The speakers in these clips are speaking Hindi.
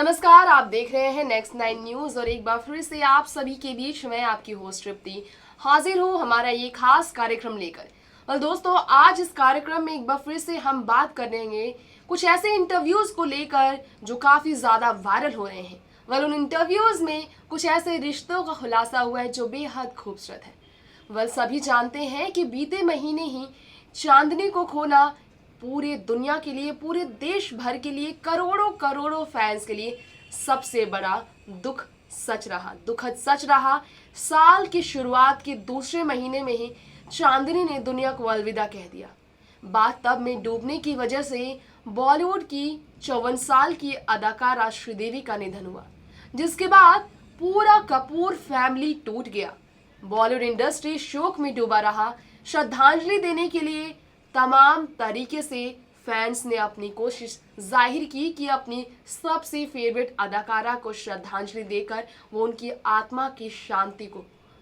नमस्कार, आप देख रहे हैं नेक्स्ट 9 न्यूज और एक बार फिर से आप सभी के बीच में आपकी होस्ट तृप्ति हाजिर हूँ हमारा ये खास कार्यक्रम लेकर। और दोस्तों, आज इस कार्यक्रम में एक बार फिर से हम बात करेंगे कुछ ऐसे इंटरव्यूज को लेकर जो काफी ज्यादा वायरल हो रहे हैं। उन इंटरव्यूज में कुछ ऐसे रिश्तों का खुलासा हुआ है जो बेहद खूबसूरत है। सभी जानते हैं कि बीते महीने ही चांदनी को खोना पूरे दुनिया के लिए, पूरे देश भर के लिए, करोड़ों करोड़ों फैंस के लिए सबसे बड़ा दुखद सच रहा। साल की शुरुआत के दूसरे महीने में ही चांदनी ने दुनिया को अलविदा कह दिया। बात तब में डूबने की वजह से बॉलीवुड की 54 साल की अदाकारा श्रीदेवी का निधन हुआ, जिसके बाद पूरा कपूर फैमिली टूट गया। बॉलीवुड इंडस्ट्री शोक में डूबा रहा। श्रद्धांजलि देने के लिए तमाम तरीके से फैंस ने अपनी कोशिश जाहिर की कि अपनी सबसे फेवरेट अदाकारा को श्रद्धांजलि देकर वो उनकी आत्मा की शांति को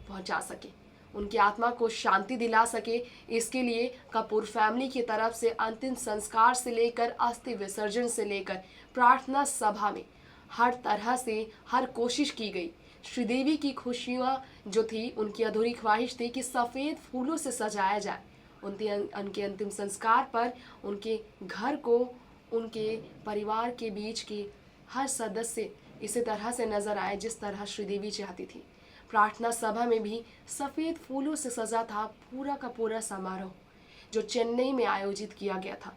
पहुंचा सके, उनकी आत्मा को शांति दिला सके। इसके लिए कपूर फैमिली की तरफ से अंतिम संस्कार से लेकर अस्थि विसर्जन से लेकर प्रार्थना सभा में हर तरह से हर कोशिश की गई। श्रीदेवी की खुशियाँ जो थी, उनकी अधूरी ख्वाहिश थी कि सफ़ेद फूलों से सजाया जाए। उनके अंतिम संस्कार पर उनके घर को, उनके परिवार के बीच के हर सदस्य इसी तरह से नजर आए जिस तरह श्रीदेवी चाहती थी। प्रार्थना सभा में भी सफ़ेद फूलों से सजा था पूरा का पूरा समारोह जो चेन्नई में आयोजित किया गया था।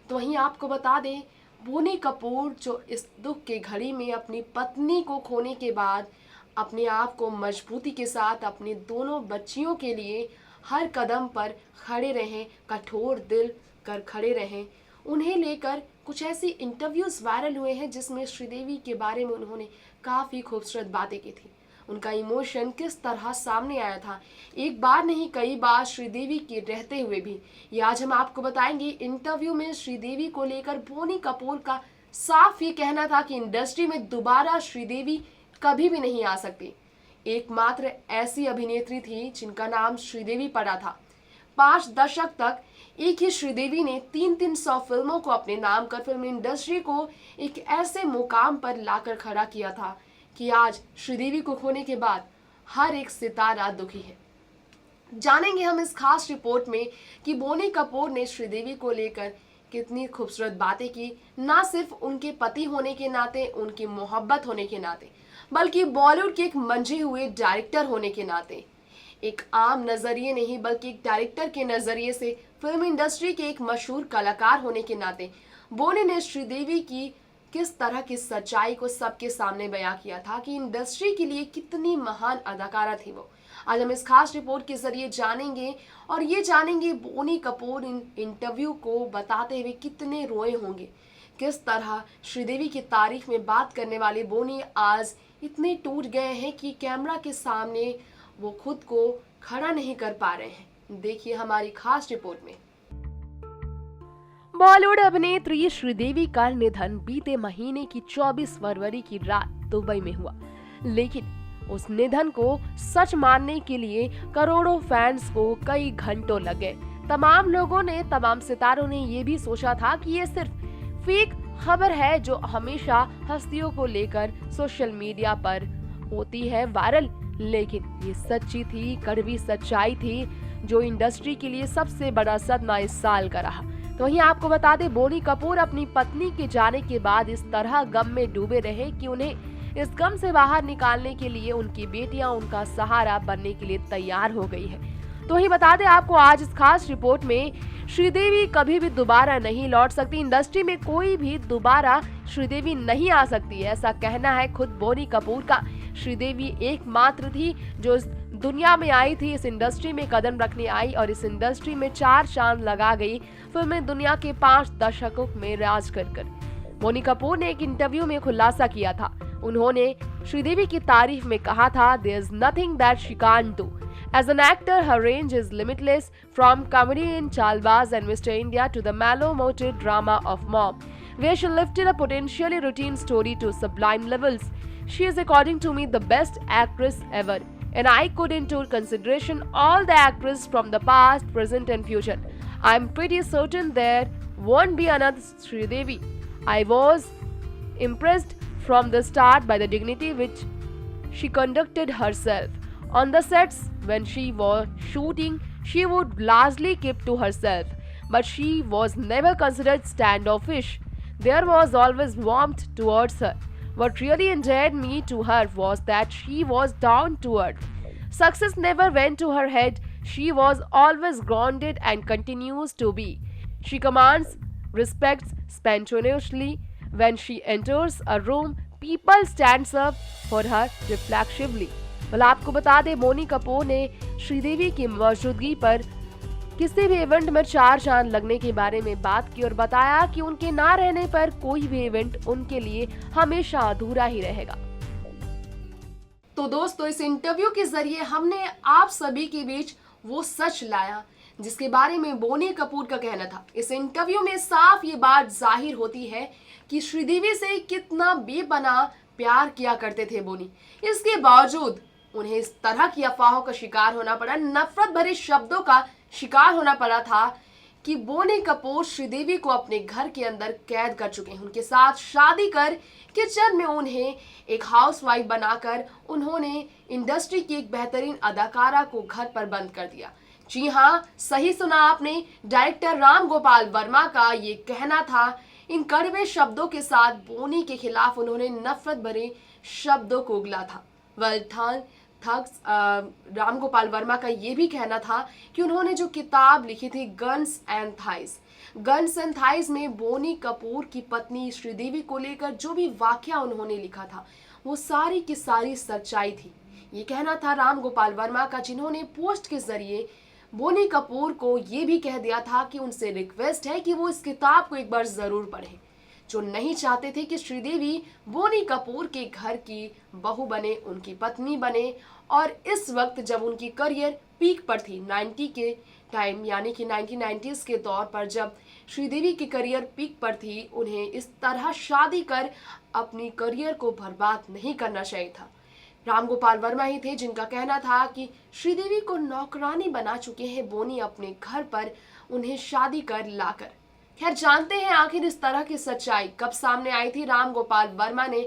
तो वहीं आपको बता दें, बोनी कपूर जो इस दुख के घड़ी में अपनी पत्नी को खोने के बाद अपने आप को मजबूती के साथ अपने दोनों बच्चियों के लिए हर कदम पर खड़े रहें, कठोर दिल कर खड़े रहें। उन्हें लेकर कुछ ऐसी इंटरव्यूज वायरल हुए हैं जिसमें श्रीदेवी के बारे में उन्होंने काफ़ी खूबसूरत बातें की थी। उनका इमोशन किस तरह सामने आया था, एक बार नहीं कई बार श्रीदेवी के रहते हुए भी। ये आज हम आपको बताएंगे। इंटरव्यू में श्रीदेवी को लेकर बोनी कपूर का साफ ये कहना था कि इंडस्ट्री में दोबारा श्रीदेवी कभी भी नहीं आ सकती। एकमात्र ऐसी अभिनेत्री थी जिनका नाम श्रीदेवी पड़ा था। 5 दशक तक एक ही श्रीदेवी ने 300 फिल्मों को अपने नाम कर फिल्म इंडस्ट्री को एक ऐसे मुकाम पर लाकर खड़ा किया था कि आज श्रीदेवी को खोने के बाद हर एक सितारा दुखी है। जानेंगे हम इस खास रिपोर्ट में कि बोनी कपूर ने श्रीदेवी को लेकर कितनी खूबसूरत बातें की, ना सिर्फ उनके पति होने के नाते, उनकी मोहब्बत होने के नाते, बल्कि बॉलीवुड के एक मंझे हुए डायरेक्टर होने के नाते। एक आम नजरिए नहीं बल्कि एक डायरेक्टर के नजरिए से फिल्म इंडस्ट्री के एक मशहूर कलाकार होने के नाते बोनी ने श्रीदेवी की किस तरह की सच्चाई को सबके सामने बयां किया था कि इंडस्ट्री के लिए कितनी महान अदाकारा थी वो। आज हम इस खास रिपोर्ट के जरिए जानेंगे और ये जानेंगे बोनी कपूर इन इंटरव्यू को बताते हुए कितने रोए होंगे, किस तरह श्रीदेवी की तारीफ में बात करने वाले बोनी आज इतने टूट गए हैं कि कैमरा के सामने वो खुद को खड़ा नहीं कर पा रहे हैं। देखिए हमारी खास रिपोर्ट में। बॉलीवुड अभिनेत्री श्रीदेवी का निधन बीते महीने की 24 फरवरी की रात दुबई में हुआ, लेकिन उस निधन को सच मानने के लिए करोड़ों फैंस को कई घंटों लग गए। तमाम लोगों ने, तमाम सितारों ने ये भी सोचा था कि ये सिर्फ फेक खबर है जो हमेशा हस्तियों को लेकर सोशल मीडिया पर होती है वायरल, लेकिन ये सच्ची थी, कड़वी सच्चाई थी जो इंडस्ट्री के लिए सबसे बड़ा सदमा इस साल का रहा। तो वहीं आपको बता दें, बोनी कपूर अपनी पत्नी के जाने के बाद इस तरह गम में डूबे रहे कि उन्हें इस गम से बाहर निकालने के लिए उनकी बेटियां उनका सहारा बनने के लिए तैयार हो गई है। तो वहीं बता दें आपको आज इस खास रिपोर्ट में, श्रीदेवी कभी भी दोबारा नहीं लौट सकती। इंडस्ट्री में कोई भी दोबारा श्रीदेवी नहीं आ सकती, ऐसा कहना है खुद बोनी कपूर का। श्रीदेवी एकमात्र थी जो इस दुनिया में आई थी, इस इंडस्ट्री में कदम रखने आई और इस इंडस्ट्री में 4 चांद लगा गई। फिल्में दुनिया के 5 दशकों में राज कर बोनी कपूर ने एक इंटरव्यू में खुलासा किया था। उन्होंने श्रीदेवी की तारीफ में कहा था, "There is nothing that she can't do. As an actor, her range is limitless, from comedy in Chalbaz and Mr. India to the mellow-moted drama of Mom, where she lifted a potentially routine story to sublime levels. She is, according to me, the best actress ever, and I could into consideration all the actors from the past, present and future. I'm pretty certain there won't be another Sridevi. I was impressed from the start by the dignity which she conducted herself. On the sets, when she was shooting, she would largely keep to herself, but she was never considered standoffish. There was always warmth towards her. What really endeared me to her was that she was down to earth. Success never went to her head. She was always grounded and continues to be. She commands respect spontaneously. When she enters a room, people stands up for her reflexively. well, आपको बता दें बोनी कपूर ने श्रीदेवी की मौजूदगी पर किसी भी इवेंट में 4 चांद लगने के बारे में बात की और बताया कि उनके ना रहने पर कोई भी इवेंट उनके लिए हमेशा अधूरा ही रहेगा। तो दोस्तों, इस इंटरव्यू के जरिए हमने आप सभी के बीच वो सच लाया जिसके बारे में बोनी कपूर का कहना था। इस इंटरव्यू में साफ ये बात जाहिर होती है कि श्रीदेवी से कितना बेपनाह प्यार किया करते थे बोनी। इसके बावजूद उन्हें इस तरह की अफवाहों का शिकार होना पड़ा, नफरत भरे शब्दों का शिकार होना पड़ा था कि बोनी कपूर श्रीदेवी को अपने घर के अंदर कैद कर चुके हैं। उनके साथ शादी कर किचन में उन्हें एक हाउसवाइफ बनाकर उन्होंने इंडस्ट्री की एक बेहतरीन अदाकारा को घर पर बंद कर दिया। जी हाँ, सही सुना आपने, डायरेक्टर राम गोपाल वर्मा का ये कहना था। इन कड़वे शब्दों के साथ बोनी के खिलाफ उन्होंने नफरत भरे शब्दों को उगला था। राम गोपाल वर्मा का ये भी कहना था कि उन्होंने जो किताब लिखी थी गन्स एंड थाइज में बोनी कपूर की पत्नी श्रीदेवी को लेकर जो भी वाकया उन्होंने लिखा था वो सारी की सारी सच्चाई थी। ये कहना था राम गोपाल वर्मा का, जिन्होंने पोस्ट के जरिए बोनी कपूर को ये भी कह दिया था कि उनसे रिक्वेस्ट है कि वो इस किताब को एक बार जरूर पढ़ें, जो नहीं चाहते थे कि श्रीदेवी बोनी कपूर के घर की बहू बने, उनकी पत्नी बने। और इस वक्त जब उनकी करियर पीक पर थी, 90 के टाइम यानी कि 1990s के दौर पर जब श्रीदेवी की करियर पीक पर थी, उन्हें इस तरह शादी कर अपनी करियर को बर्बाद नहीं करना चाहिए था। राम गोपाल वर्मा ही थे जिनका कहना था कि श्रीदेवी को नौकरानी बना चुके हैं बोनी अपने घर पर उन्हें शादी कर लाकर। खैर, जानते हैं आखिर इस तरह की सच्चाई कब सामने आई थी। राम गोपाल वर्मा ने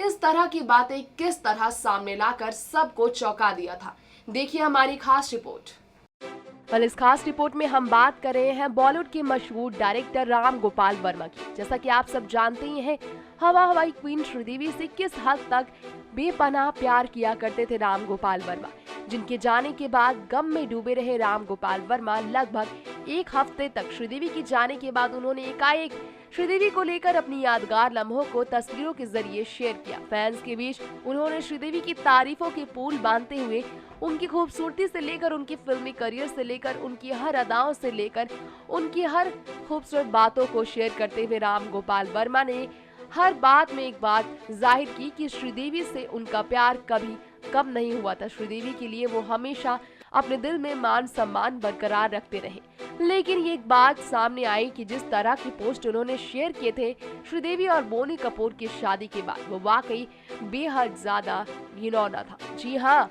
इस तरह की बातें किस तरह सामने लाकर सबको चौंका दिया था। देखिए हमारी खास रिपोर्ट। इस खास रिपोर्ट में हम बात कर रहे हैं बॉलीवुड के मशहूर डायरेक्टर राम गोपाल वर्मा की। जैसा कि आप सब जानते ही हैं, हवाई क्वीन श्रीदेवी से किस हद तक बेपनाह प्यार किया करते थे राम गोपाल वर्मा, जिनके जाने के बाद गम में डूबे रहे राम गोपाल वर्मा लगभग 1 हफ्ते तक। श्रीदेवी के जाने के बाद उन्होंने एकाएक श्रीदेवी को लेकर अपनी यादगार लम्हों को तस्वीरों के जरिए शेयर किया। फैंस के बीच उन्होंने श्रीदेवी की तारीफों के पुल बांधते हुए उनकी खूबसूरती से लेकर उनकी फिल्मी करियर से लेकर उनकी हर अदाओं से लेकर उनकी हर खूबसूरत बातों को शेयर करते हुए राम गोपाल वर्मा ने हर बात में एक बात जाहिर की कि श्रीदेवी से उनका प्यार कभी कम नहीं हुआ था। श्रीदेवी के लिए वो हमेशा अपने दिल में मान सम्मान बरकरार रखते रहे। लेकिन ये एक बात सामने आई कि जिस तरह की पोस्ट उन्होंने शेयर किए थे श्रीदेवी और बोनी कपूर की शादी के बाद, वो वाकई बेहद ज्यादा घिनौना था। जी हाँ,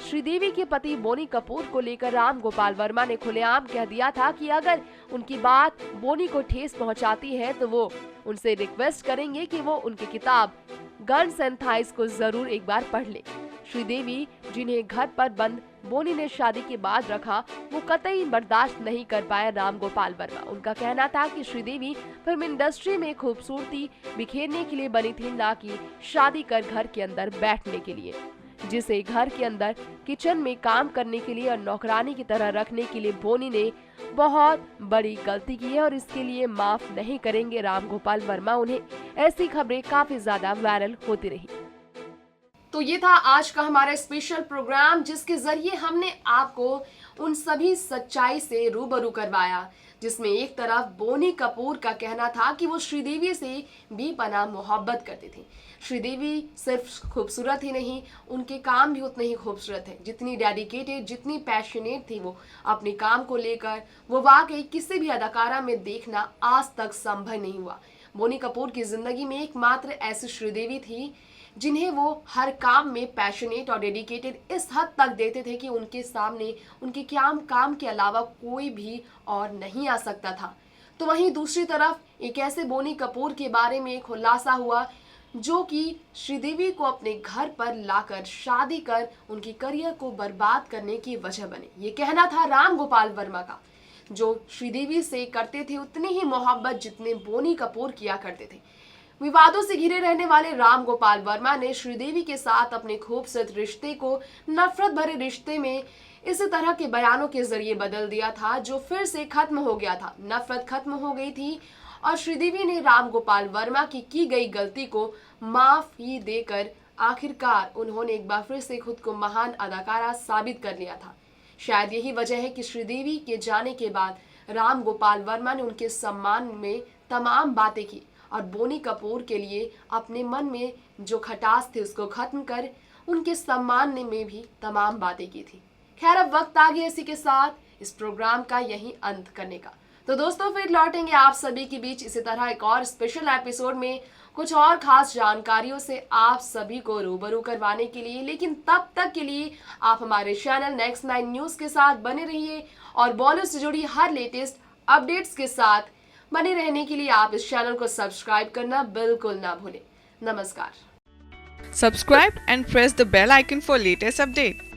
श्रीदेवी के पति बोनी कपूर को लेकर राम गोपाल वर्मा ने खुलेआम कह दिया था कि अगर उनकी बात बोनी को ठेस पहुंचाती है तो वो उनसे रिक्वेस्ट करेंगे कि वो उनकी किताब गन्स एंड थाइज को जरूर एक बार पढ़ ले। श्रीदेवी, जिन्हें घर पर बंद बोनी ने शादी के बाद रखा, वो कतई बर्दाश्त नहीं कर पाए राम गोपाल वर्मा। उनका कहना था कि श्रीदेवी फिल्म इंडस्ट्री में खूबसूरती बिखेरने के लिए बनी थी, ना कि शादी कर घर के अंदर बैठने के लिए, जिसे घर के अंदर किचन में काम करने के लिए और नौकरानी की तरह रखने के लिए बोनी ने बहुत बड़ी गलती की है और इसके लिए माफ नहीं करेंगे राम गोपाल वर्मा। उन्हें ऐसी खबरें काफी ज्यादा वायरल होती रही। तो ये था आज का हमारा स्पेशल प्रोग्राम, जिसके जरिए हमने आपको उन सभी सच्चाई से रूबरू करवाया, जिसमें एक तरफ बोनी कपूर का कहना था कि वो श्रीदेवी से बेपनाह मोहब्बत करते थे। श्रीदेवी सिर्फ खूबसूरत ही नहीं, उनके काम भी उतने ही खूबसूरत है। जितनी डेडिकेटेड, जितनी पैशनेट थी वो अपने काम को लेकर, वो वाकई किसी भी अदाकारा में देखना आज तक संभव नहीं हुआ। बोनी कपूर की जिंदगी में एकमात्र ऐसी श्रीदेवी थी जिन्हें वो हर काम में पैशनेट और डेडिकेटेड इस हद तक देते थे कि उनके सामने उनके काम के अलावा कोई भी और नहीं आ सकता था। तो वहीं दूसरी तरफ एक ऐसे बोनी कपूर के बारे में खुलासा हुआ जो कि श्रीदेवी को अपने घर पर लाकर शादी कर उनकी करियर को बर्बाद करने की वजह बने। ये कहना था राम गोपाल वर्मा का, जो श्रीदेवी से करते थे उतनी ही मोहब्बत जितने बोनी कपूर किया करते थे। विवादों से घिरे रहने वाले राम गोपाल वर्मा ने श्रीदेवी के साथ अपने खूबसूरत रिश्ते को नफरत भरे रिश्ते में इसी तरह के बयानों के जरिए बदल दिया था, जो फिर से खत्म हो गया था। नफरत खत्म हो गई थी और श्रीदेवी ने राम गोपाल वर्मा की गई गलती को माफी देकर आखिरकार उन्होंने एक बार फिर से खुद को महान अदाकारा साबित कर लिया था। शायद यही वजह है कि श्रीदेवी के जाने के बाद राम गोपाल वर्मा ने उनके सम्मान में तमाम बातें की और बोनी कपूर के लिए अपने मन में जो खटास थी उसको खत्म कर उनके सम्मान में भी तमाम बातें की थी। खैर, अब वक्त आ गया इसी के साथ इस प्रोग्राम का यही अंत करने का। तो दोस्तों, फिर लौटेंगे आप सभी के बीच इसी तरह एक और स्पेशल एपिसोड में कुछ और खास जानकारियों से आप सभी को रूबरू करवाने के लिए। लेकिन तब तक के लिए आप हमारे चैनल नेक्स्ट 9 न्यूज के साथ बने रहिए और बॉलीवुड से जुड़ी हर लेटेस्ट अपडेट्स के साथ बने रहने के लिए आप इस चैनल को सब्सक्राइब करना बिल्कुल ना भूलें। नमस्कार। Subscribe and press the bell icon for latest updates.